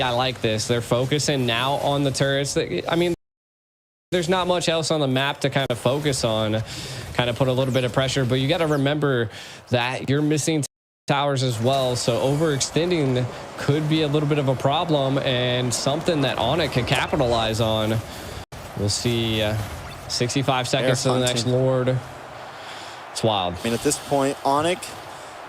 I like this. They're focusing now on the turrets. I mean, there's not much else on the map to kind of focus on, kind of put a little bit of pressure, but you got to remember that you're missing towers as well, so overextending could be a little bit of a problem and something that ONIC can capitalize on. We'll see. 65 seconds to the next Lord. It's wild. I mean, at this point, ONIC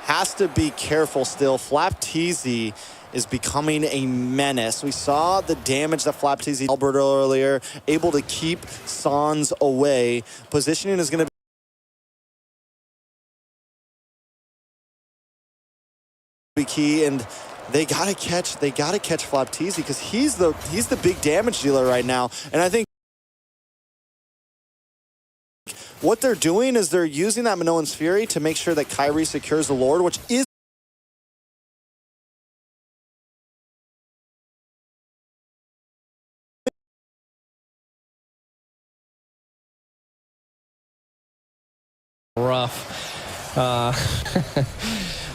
has to be careful still. Flapteasy is becoming a menace. We saw the damage that Flapteasy Alberta earlier, able to keep Sans away. Positioning is going to be key, and they gotta catch Flapteasy because he's the big damage dealer right now. And I think what they're doing is they're using that Minoan's Fury to make sure that Kyrie secures the Lord, which is rough.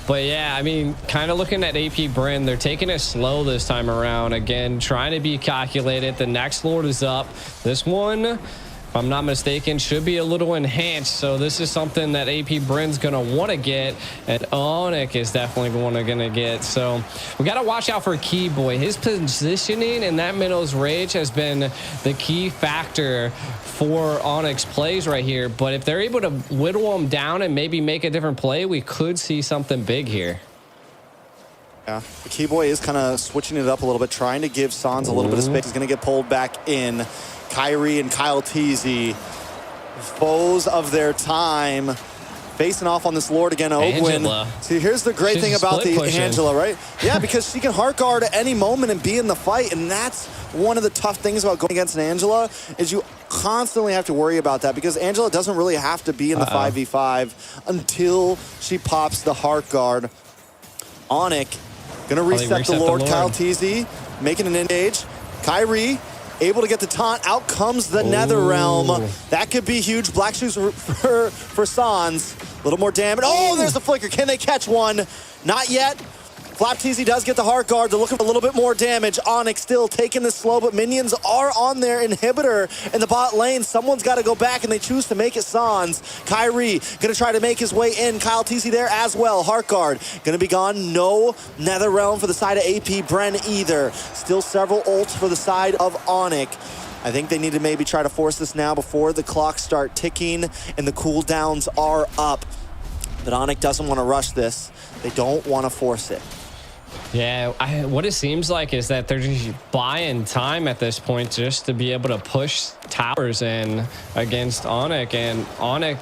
But yeah, I mean, kind of looking at AP BREN, they're taking it slow this time around. Again, trying to be calculated. The next Lord is up. This one, if I'm not mistaken, should be a little enhanced. So this is something that AP BREN's going to want to get, and ONIC is definitely going to get. So we got to watch out for Keyboy. His positioning in that Minnow's Rage has been the key factor for ONIC's plays right here. But if they're able to whittle him down and maybe make a different play, we could see something big here. Yeah, the Keyboy is kind of switching it up a little bit, trying to give Sans a little bit of space. He's going to get pulled back in. Kyrie and Kyle Teasy, foes of their time, facing off on this Lord again. Ogwin. See, here's the great thing about the Angela, right? Yeah, because she can heart guard at any moment and be in the fight, and that's one of the tough things about going against an Angela, is you constantly have to worry about that, because Angela doesn't really have to be in the 5v5 until she pops the heart guard. ONIC gonna reset the Lord. Kyle Teasy making an engage. Kyrie able to get the taunt. Out comes the Nether Realm. That could be huge. Black shoes for Sans. A little more damage. Oh, there's the flicker. Can they catch one? Not yet. Flapteasy does get the heart guard. They're looking for a little bit more damage. ONIC still taking this slow, but minions are on their inhibitor in the bot lane. Someone's got to go back, and they choose to make it Sans. Kyrie going to try to make his way in. Kyle Teasy there as well. Heart guard going to be gone. No Nether Realm for the side of AP BREN either. Still several ults for the side of ONIC. I think they need to maybe try to force this now before the clocks start ticking and the cooldowns are up. But ONIC doesn't want to rush this. They don't want to force it. Yeah, what it seems like is that they're just buying time at this point just to be able to push towers in against ONIC. And ONIC,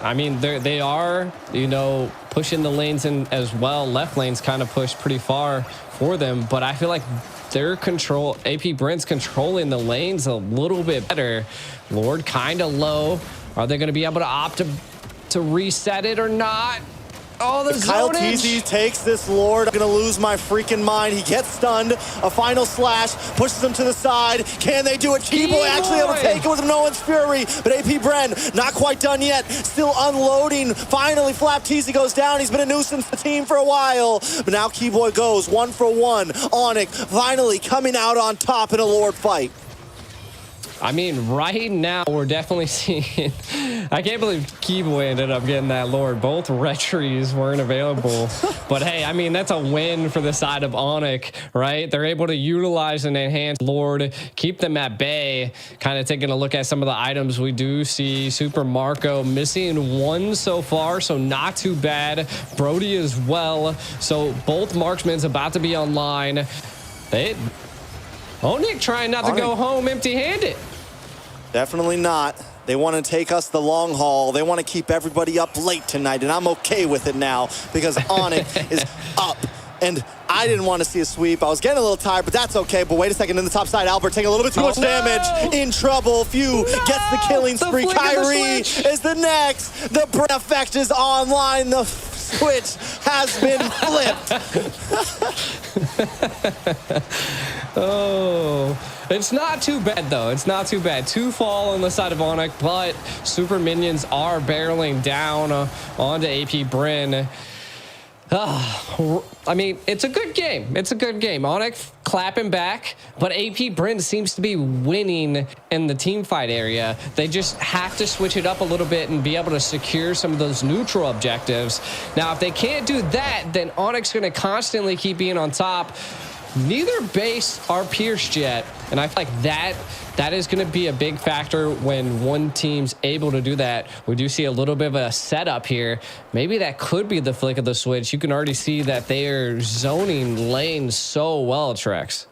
I mean, they are, you know, pushing the lanes in as well. Left lane's kind of pushed pretty far for them, but I feel like their control, AP BREN's controlling the lanes a little bit better. Lord kind of low. Are they going to be able to opt to reset it or not? Oh, the Kyle Teasy takes this Lord. I'm going to lose my freaking mind. He gets stunned. A final slash. Pushes him to the side. Can they do it? Keyboy actually able to take it with Minoan's Fury. But AP BREN not quite done yet. Still unloading. Finally, Flapteasy goes down. He's been a nuisance to the team for a while. But now Keyboy goes 1-for-1. ONIC finally coming out on top in a Lord fight. I mean, right now, we're definitely seeing... I can't believe Keyboy ended up getting that Lord. Both retries weren't available. But hey, I mean, that's a win for the side of ONIC, right? They're able to utilize an enhanced Lord, keep them at bay. Kind of taking a look at some of the items. We do see Super Marco missing one so far, so not too bad. Brody as well. So both marksmen's about to be online. ONIC trying not to go home empty-handed. Definitely not. They want to take us the long haul. They want to keep everybody up late tonight, and I'm okay with it now because ONIC is up. And I didn't want to see a sweep. I was getting a little tired, but that's okay. But wait a second, in the top side, Albert taking a little bit too much damage. In trouble. Few gets the killing spree. Kyrie is the next. The BREN effect is online. The switch has been flipped. Oh, it's not too bad, though. It's not too bad. 2 fall on the side of ONIC, but super minions are barreling down onto AP BREN. I mean, it's a good game. It's a good game. ONIC clapping back, but AP BREN seems to be winning in the team fight area. They just have to switch it up a little bit and be able to secure some of those neutral objectives. Now, if they can't do that, then ONIC's going to constantly keep being on top. Neither base are pierced yet, and I feel like that is going to be a big factor when one team's able to do that. We do see a little bit of a setup here. Maybe that could be the flick of the switch. You can already see that they are zoning lanes so well, Trex.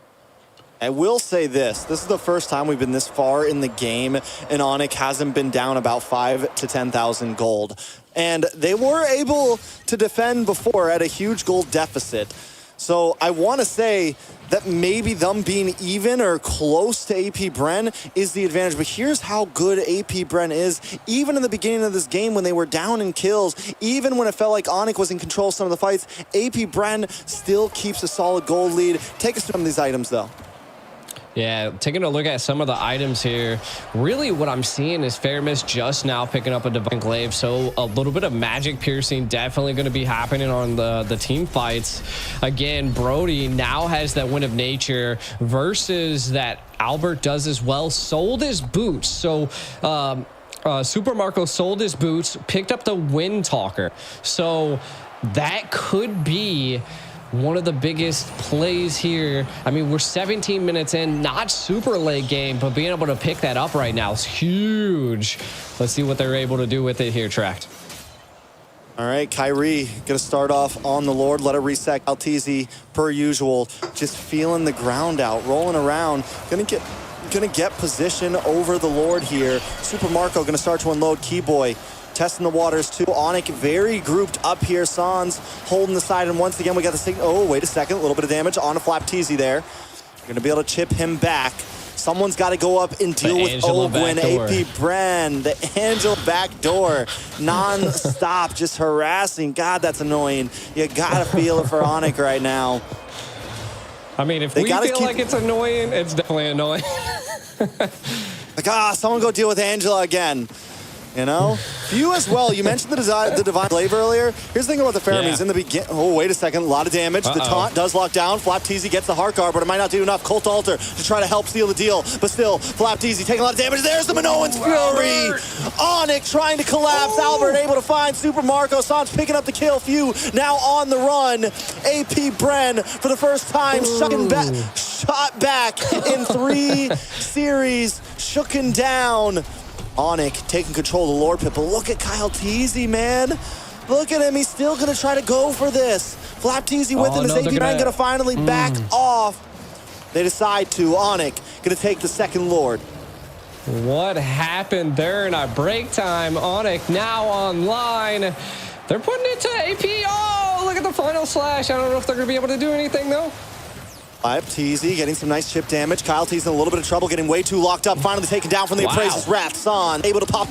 I will say this is the first time we've been this far in the game and ONIC hasn't been down about 5,000 to 10,000 gold. And they were able to defend before at a huge gold deficit. So I want to say that maybe them being even or close to AP BREN is the advantage. But here's how good AP BREN is. Even in the beginning of this game when they were down in kills, even when it felt like ONIC was in control of some of the fights, AP BREN still keeps a solid gold lead. Take us through some of these items, though. Yeah, taking a look at some of the items here, really what I'm seeing is Fairmiss just now picking up a Divine Glaive, so a little bit of magic piercing definitely going to be happening on the team fights. Again, Brody now has that Wind of Nature versus that Albert does as well. Sold his boots, so Super Marco sold his boots, picked up the Wind Talker, so that could be one of the biggest plays here. I mean, we're 17 minutes in, not super late game, but being able to pick that up right now is huge. Let's see what they're able to do with it here, Tract. All right, Kyrie gonna start off on the Lord. Let it reset. Altizi, per usual, just feeling the ground out, rolling around. Gonna get position over the Lord here. Super Marco gonna start to unload Keyboy. Testing the waters too. ONIC very grouped up here. Sans holding the side, and once again we got the signal. Oh, wait a second, a little bit of damage on a Flapteezy there. We're gonna be able to chip him back. Someone's got to go up and deal with Ogwin. AP BREN, the Angel backdoor, non-stop, just harassing. God, that's annoying. You gotta feel it for ONIC right now. I mean, if we feel like it's annoying, it's definitely annoying. Like, someone go deal with Angela again. You know? You as well. You mentioned the Divine Glaive earlier. Here's the thing about the Pheromones. In the beginning, oh, wait a second. A lot of damage. The taunt does lock down. Flapteezy gets the heart guard, but it might not do enough. Colt Alter to try to help seal the deal. But still, Flapteezy taking a lot of damage. There's the Minoan's Fury. ONIC trying to collapse. Albert able to find Super Marco. Sans picking up the kill. Few now on the run. AP BREN for the first time shot back in 3 series. Shooken down. ONIC taking control of the Lord Pit, but look at Kyle Teasy, man. Look at him. He's still going to try to go for this. Flapteezy with him. Is AP BREN going to finally back off? They decide to. ONIC going to take the second Lord. What happened there in our break time? ONIC now online. They're putting it to AP. Oh, look at the final slash. I don't know if they're going to be able to do anything, though. Teasy getting some nice chip damage. Kyle Teasy in a little bit of trouble, getting way too locked up. Finally taken down from the Appraiser's Wrath. Son able to pop